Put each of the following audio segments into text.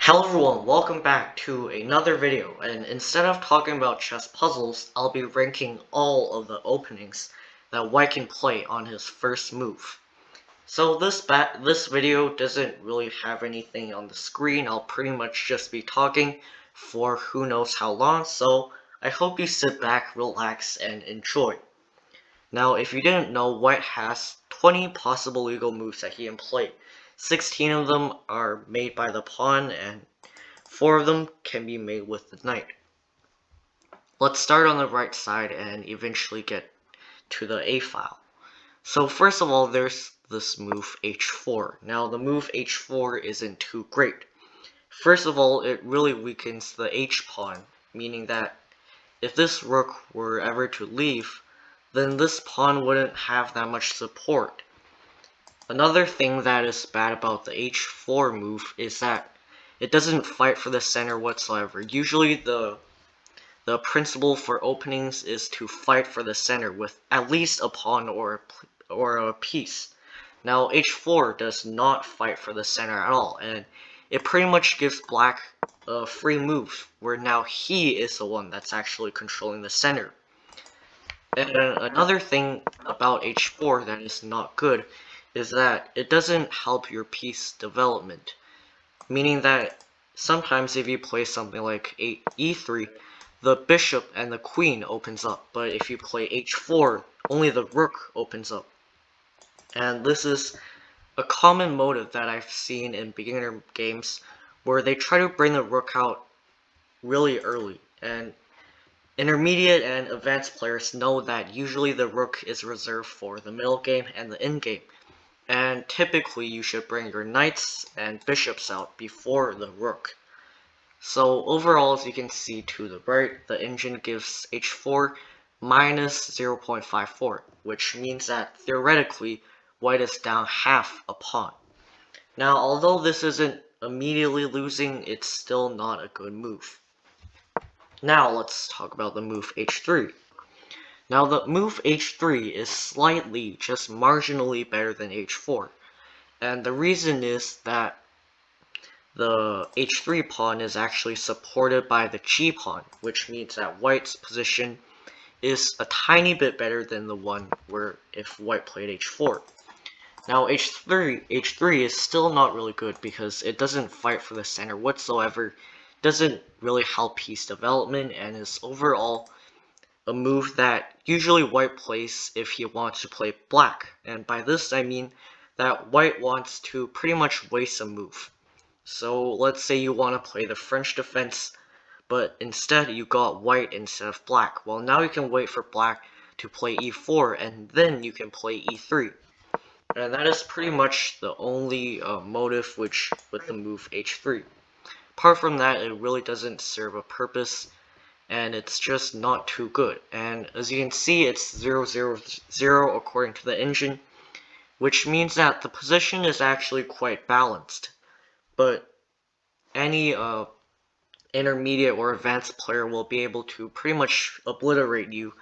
Hello everyone, welcome back to another video, and instead of talking about chess puzzles, I'll be ranking all of the openings that White can play on his first move. So this video doesn't really have anything on the screen. I'll pretty much just be talking for who knows how long, so I hope you sit back, relax, and enjoy. Now, if you didn't know, White has 20 possible legal moves that he can play. 16 of them are made by the pawn, and 4 of them can be made with the knight. Let's start on the right side and eventually get to the A file. So first of all, there's this move h4. Now the move h4 isn't too great. First of all, it really weakens the h pawn, meaning that if this rook were ever to leave, then this pawn wouldn't have that much support. Another thing that is bad about the h4 move is that it doesn't fight for the center whatsoever. Usually the principle for openings is to fight for the center with at least a pawn or a piece. Now h4 does not fight for the center at all, and it pretty much gives black a free move, where now he is the one that's actually controlling the center. And another thing about h4 that is not good is that it doesn't help your piece development, meaning that sometimes if you play something like e3, the bishop and the queen opens up, but if you play h4, only the rook opens up. And this is a common motive that I've seen in beginner games, where they try to bring the rook out really early, and intermediate and advanced players know that usually the rook is reserved for the middle game and the end game, and typically you should bring your knights and bishops out before the rook. So overall, as you can see to the right, the engine gives h4 minus 0.54, which means that theoretically White is down half a pawn. Now, although this isn't immediately losing, it's still not a good move. Now let's talk about the move h3. Now the move h3 is slightly, just marginally better than h4, and the reason is that the h3 pawn is actually supported by the g pawn, which means that White's position is a tiny bit better than the one where if White played h4. Now h3 is still not really good because it doesn't fight for the center whatsoever, doesn't really help piece development, and is overall a move that usually White plays if he wants to play black. And by this I mean that White wants to pretty much waste a move. So let's say you want to play the French defense, but instead you got White instead of black. Well, now you can wait for black to play e4, and then you can play e3. And that is pretty much the only motive with the move h3. Apart from that, it really doesn't serve a purpose, and it's just not too good. And as you can see, it's 0-0-0 according to the engine, which means that the position is actually quite balanced. But any intermediate or advanced player will be able to pretty much obliterate you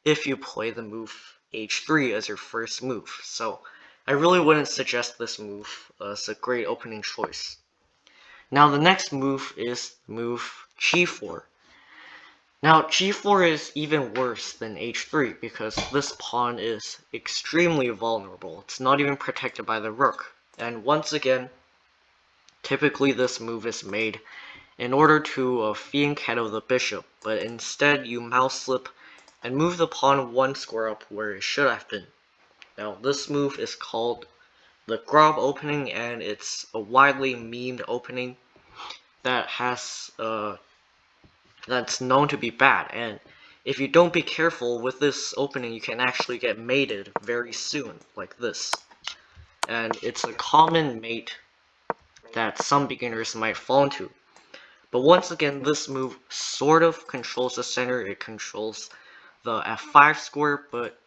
if you play the move h3 as your first move. So I really wouldn't suggest this move as a great opening choice. Now the next move is move g4. Now g4 is even worse than h3 because this pawn is extremely vulnerable. It's not even protected by the rook. And once again, typically this move is made in order to fianchetto the bishop, but instead you mouse slip and move the pawn one square up where it should have been. Now this move is called the Grob opening, and it's a widely memed opening that has that's known to be bad, and if you don't be careful with this opening, you can actually get mated very soon, like this. And it's a common mate that some beginners might fall into. But once again, this move sort of controls the center. It controls the f5 square, but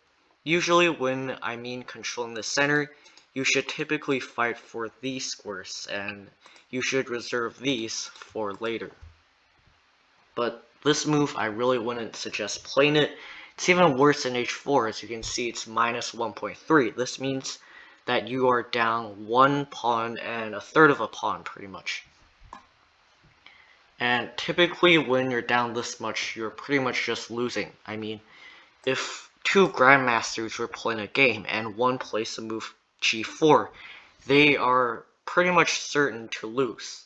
usually when I mean controlling the center, you should typically fight for these squares, and you should reserve these for later. But this move, I really wouldn't suggest playing it. It's even worse than h4. As you can see, it's minus 1.3. This means that you are down one pawn and a third of a pawn, pretty much. And typically when you're down this much, you're pretty much just losing. I mean, if two grandmasters were playing a game and one plays the move g4, they are pretty much certain to lose.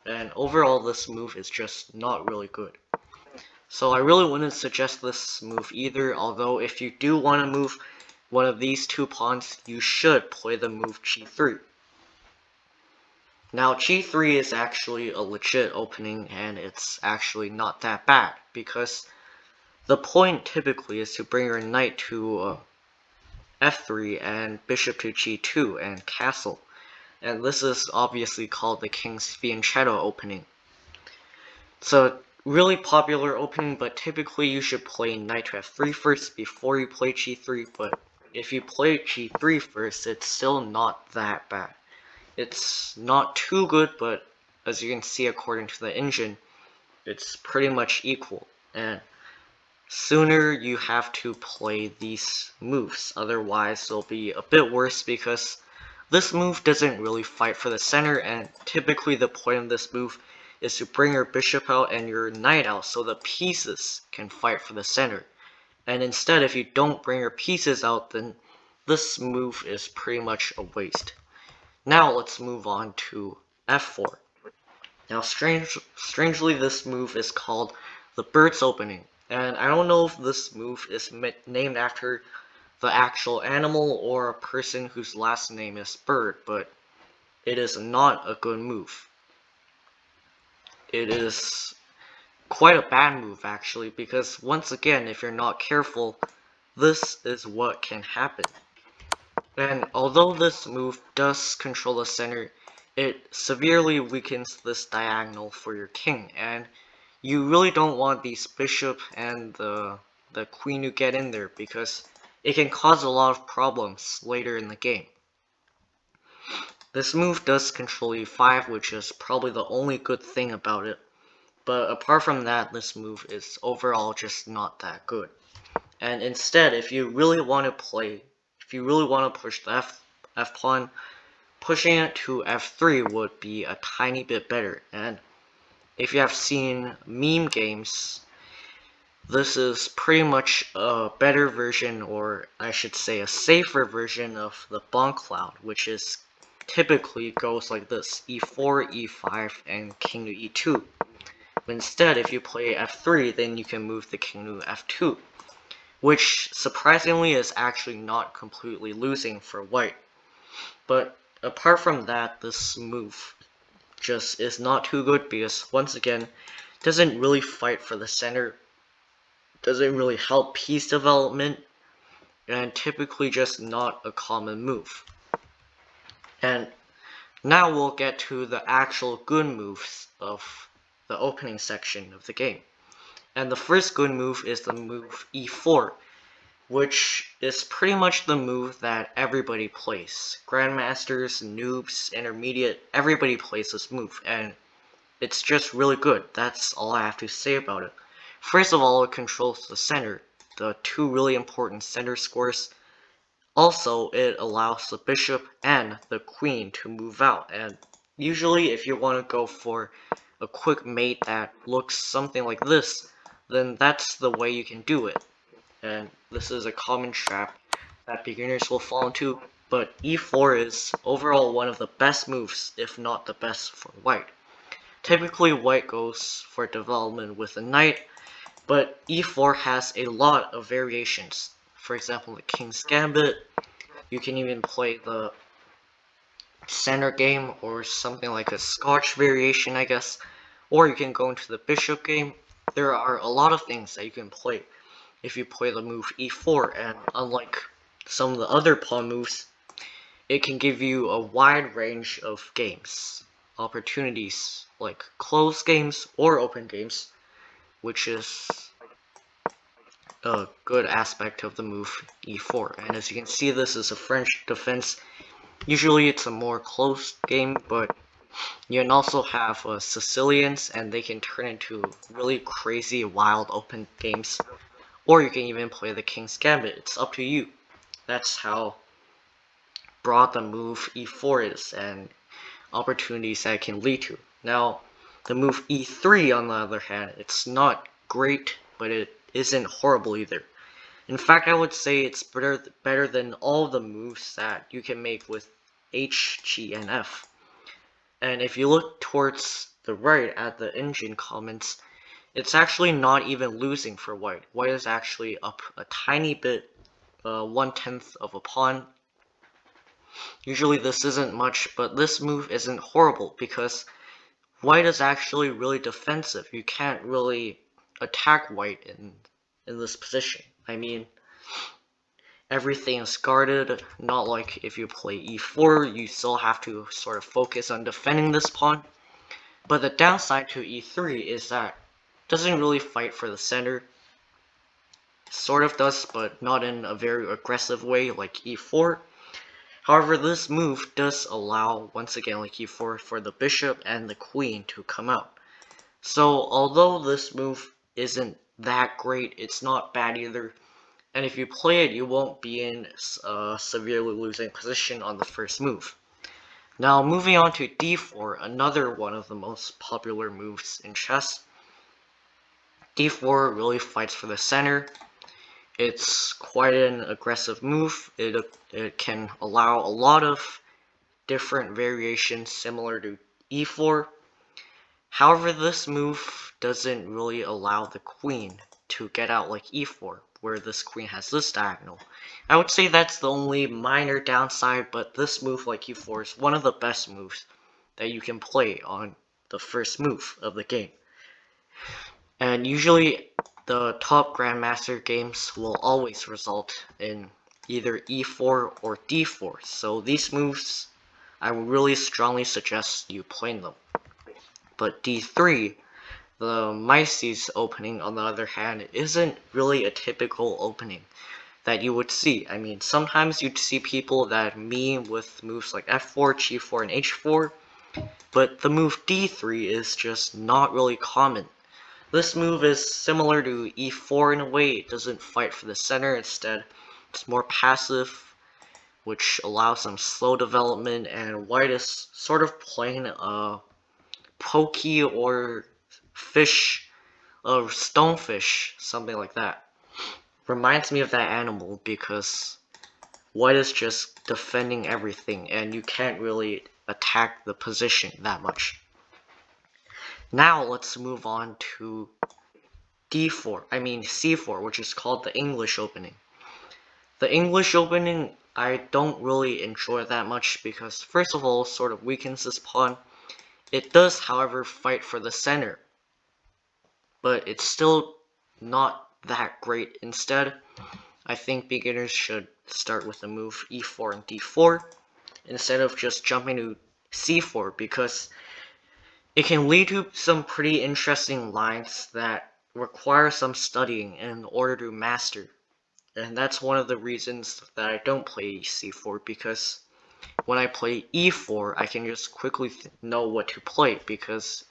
And overall, this move is just not really good. So I really wouldn't suggest this move either, although if you do want to move one of these two pawns, you should play the move g3. Now g3 is actually a legit opening, and it's actually not that bad, because the point typically is to bring your knight to f3 and bishop to g2 and castle. And this is obviously called the King's Fianchetto opening. It's a really popular opening, but typically you should play knight to f3 first before you play g3, but if you play g3 first, it's still not that bad. It's not too good, but as you can see according to the engine, it's pretty much equal. And sooner you have to play these moves, otherwise they'll be a bit worse because this move doesn't really fight for the center, and typically the point of this move is to bring your bishop out and your knight out so the pieces can fight for the center. And instead, if you don't bring your pieces out, then this move is pretty much a waste. Now let's move on to f4. Now strangely this move is called the bird's opening, and I don't know if this move is named after the actual animal or a person whose last name is Bird, but it is not a good move. It is quite a bad move actually, because once again, if you're not careful, this is what can happen. And although this move does control the center, it severely weakens this diagonal for your king, and you really don't want these bishop and the queen to get in there, because it can cause a lot of problems later in the game. This move does control e5, which is probably the only good thing about it, but apart from that, this move is overall just not that good. And instead, if you really want to push the f pawn, pushing it to f3 would be a tiny bit better. And if you have seen meme games, this is pretty much a better version, or I should say a safer version of the bonk cloud, which is typically goes like this: e4, e5, and king to e2. But instead, if you play f3, then you can move the king to f2, which surprisingly is actually not completely losing for white. But apart from that, this move just is not too good because, once again, doesn't really fight for the center, doesn't really help piece development, and typically just not a common move. And now we'll get to the actual good moves of the opening section of the game. And the first good move is the move e4, which is pretty much the move that everybody plays. Grandmasters, noobs, intermediate, everybody plays this move, and it's just really good. That's all I have to say about it. First of all, it controls the center, the two really important center squares. Also, it allows the bishop and the queen to move out, and usually if you want to go for a quick mate that looks something like this, then that's the way you can do it. And this is a common trap that beginners will fall into, but e4 is overall one of the best moves, if not the best for white. Typically white goes for development with a knight, but e4 has a lot of variations. For example, the King's Gambit. You can even play the center game or something like a Scotch variation, I guess. Or you can go into the bishop game. There are a lot of things that you can play if you play the move e4, and unlike some of the other pawn moves, it can give you a wide range of games, opportunities like closed games or open games, which is a good aspect of the move e4. And as you can see, this is a French defense. Usually it's a more close game, but you can also have Sicilians, and they can turn into really crazy, wild open games. Or you can even play the King's Gambit. It's up to you. That's how broad the move e4 is, and opportunities that it can lead to. Now, The move e3, on the other hand, it's not great, but it isn't horrible either. In fact, I would say it's better than all the moves that you can make with H, G, and F. And if you look towards the right at the engine comments, it's actually not even losing for white. White is actually up a tiny bit, 1/10 of a pawn. Usually this isn't much, but this move isn't horrible because white is actually really defensive. You can't really attack white in this position. I mean, everything is guarded, not like if you play e4, you still have to sort of focus on defending this pawn. But the downside to e3 is that it doesn't really fight for the center. Sort of does, but not in a very aggressive way like e4. However, this move does allow, once again like e4, for the bishop and the queen to come out. So although this move isn't that great, it's not bad either. And if you play it, you won't be in a severely losing position on the first move. Now, moving on to d4, another one of the most popular moves in chess. d4 really fights for the center. It's quite an aggressive move. It can allow a lot of different variations similar to e4. However, this move doesn't really allow the queen to get out like e4, where this queen has this diagonal. I would say that's the only minor downside, but this move like e4 is one of the best moves that you can play on the first move of the game. And usually the top grandmaster games will always result in either e4 or d4, so these moves I would really strongly suggest you playing them. But d3, the Mises opening, on the other hand, isn't really a typical opening that you would see. I mean, sometimes you'd see people that meme with moves like f4, g4, and h4, but the move d3 is just not really common. This move is similar to e4 in a way. It doesn't fight for the center, instead it's more passive, which allows some slow development, and white is sort of playing a pokey or fish, or stonefish, something like that. Reminds me of that animal because white is just defending everything and you can't really attack the position that much. Now let's move on to c4, which is called the English opening. The English opening I don't really enjoy that much because first of all, it sort of weakens this pawn. It does, however, fight for the center, but it's still not that great. Instead, I think beginners should start with the move e4 and d4 instead of just jumping to c4, because it can lead to some pretty interesting lines that require some studying in order to master. And that's one of the reasons that I don't play c4, because when I play e4, I can just quickly know what to play because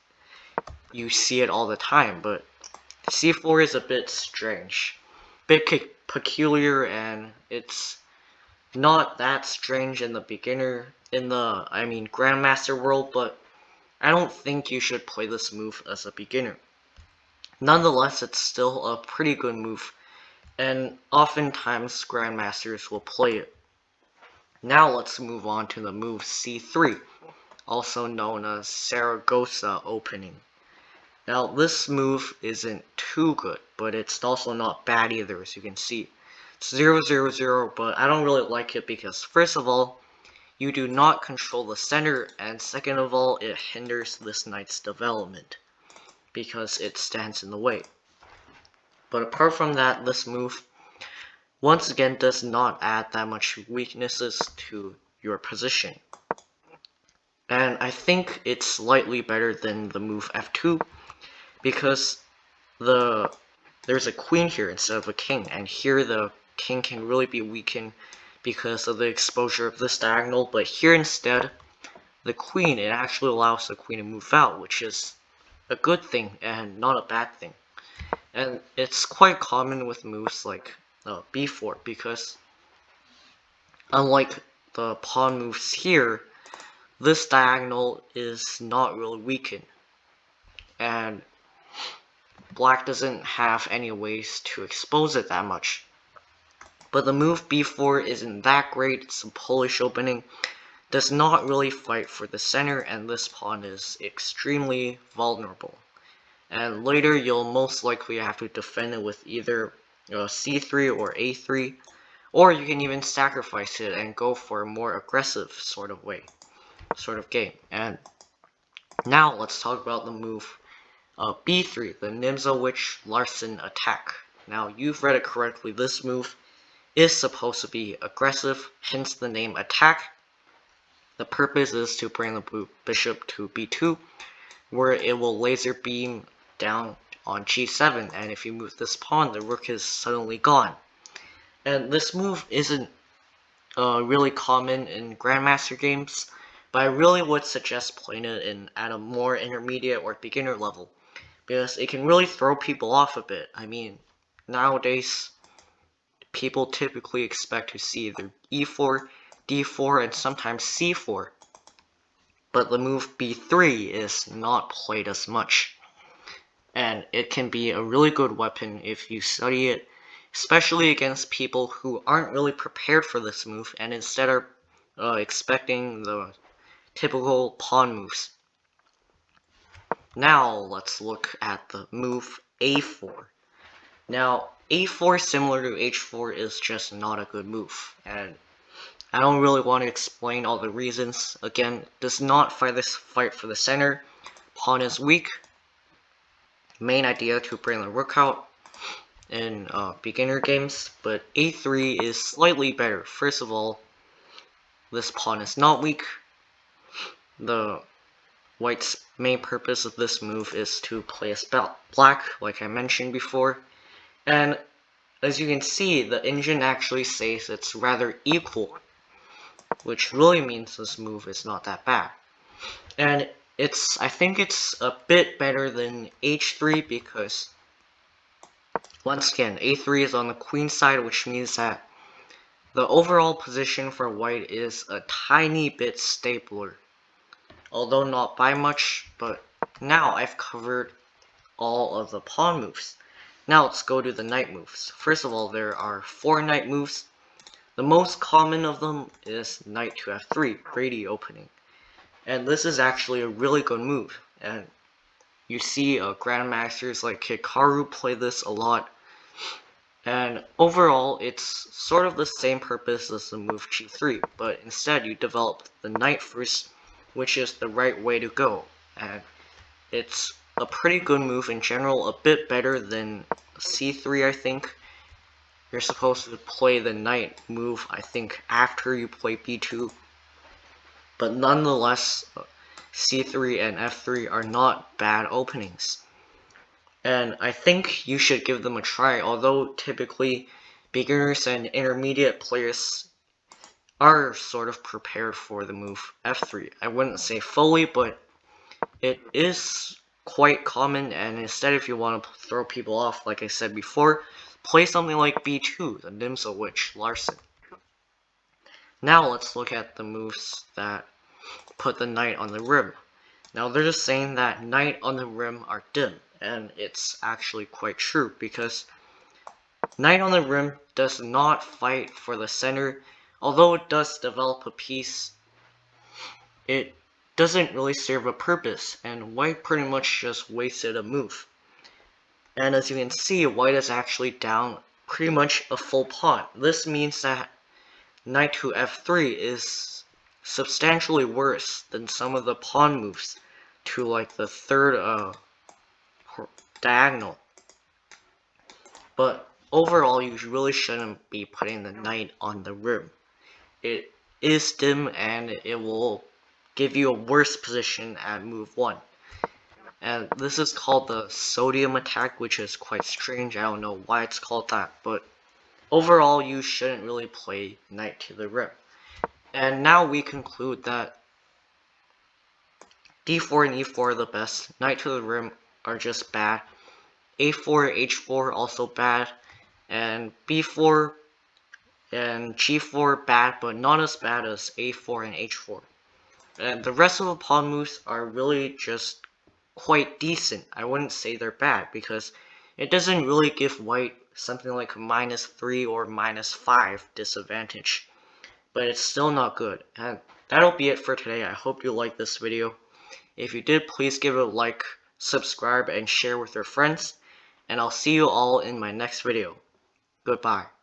you see it all the time. But c4 is a bit strange, bit peculiar, and it's not that strange in the grandmaster world, but I don't think you should play this move as a beginner. Nonetheless, it's still a pretty good move, and oftentimes grandmasters will play it. Now let's move on to the move c3, also known as Saragosa opening. Now this move isn't too good, but it's also not bad either, as you can see. It's 0-0-0, but I don't really like it because first of all, you do not control the center, and second of all, it hinders this knight's development because it stands in the way. But apart from that, this move once again does not add that much weaknesses to your position. And I think it's slightly better than the move f2 because there's a queen here instead of a king, and here the king can really be weakened because of the exposure of this diagonal, but here instead, the queen, it actually allows the queen to move out, which is a good thing and not a bad thing. And it's quite common with moves like b4, because unlike the pawn moves here, this diagonal is not really weakened. and black doesn't have any ways to expose it that much. But the move b4 isn't that great. It's a Polish opening, does not really fight for the center, and this pawn is extremely vulnerable. And later you'll most likely have to defend it with either c3 or a3, or you can even sacrifice it and go for a more aggressive sort of game. And now let's talk about the move b3, the Nimza which Larsen attack. Now you've read it correctly, this move is supposed to be aggressive, hence the name attack. The purpose is to bring the bishop to b2, where it will laser beam down on g7, and if you move this pawn, the rook is suddenly gone. And this move isn't really common in Grandmaster games, but I really would suggest playing it at a more intermediate or beginner level, because it can really throw people off a bit. I mean, nowadays, people typically expect to see either e4, d4, and sometimes c4, but the move b3 is not played as much, and it can be a really good weapon if you study it, especially against people who aren't really prepared for this move and instead are expecting the typical pawn moves. Now let's look at the move a4. Now a4, similar to h4, is just not a good move, and I don't really want to explain all the reasons. Again, does not fight for the center. Pawn is weak. Main idea to bring the rook out in beginner games, but a3 is slightly better. First of all, this pawn is not weak. The white's main purpose of this move is to play as black, like I mentioned before, and as you can see, the engine actually says it's rather equal, which really means this move is not that bad. And I think it's a bit better than h3 because, once again, a3 is on the queen side, which means that the overall position for white is a tiny bit stabler, although not by much. But now I've covered all of the pawn moves. Now let's go to the knight moves. First of all, there are 4 knight moves. The most common of them is knight to f3, Grady opening. And this is actually a really good move, and you see grandmasters like Hikaru play this a lot, and overall it's sort of the same purpose as the move g3, but instead you develop the knight first, which is the right way to go, and it's a pretty good move in general, a bit better than c3 I think. You're supposed to play the knight move, I think, after you play b2, but nonetheless, c3 and f3 are not bad openings. And I think you should give them a try, although typically beginners and intermediate players are sort of prepared for the move f3. I wouldn't say fully, but it is quite common, and instead if you want to throw people off, like I said before, play something like b2, the Nimza witch, Larsen. Now let's look at the moves that put the knight on the rim. Now they're just saying that knight on the rim are dim, and it's actually quite true, because knight on the rim does not fight for the center. Although it does develop a piece, it doesn't really serve a purpose, and white pretty much just wasted a move. And as you can see, white is actually down pretty much a full pawn. This means that knight to f3 is substantially worse than some of the pawn moves to like the third diagonal. But overall, you really shouldn't be putting the knight on the rim. It is dim and it will give you a worse position at move 1. And this is called the sodium attack, which is quite strange. I don't know why it's called that, but overall you shouldn't really play knight to the rim. And now we conclude that d4 and e4 are the best, knight to the rim are just bad, a4, h4 also bad, and b4 and g4 bad, but not as bad as a4 and h4. And the rest of the pawn moves are really just quite decent. I wouldn't say they're bad because it doesn't really give white something like -3 or -5 disadvantage. But it's still not good. And that'll be it for today. I hope you liked this video. If you did, please give it a like, subscribe, and share with your friends. And I'll see you all in my next video. Goodbye.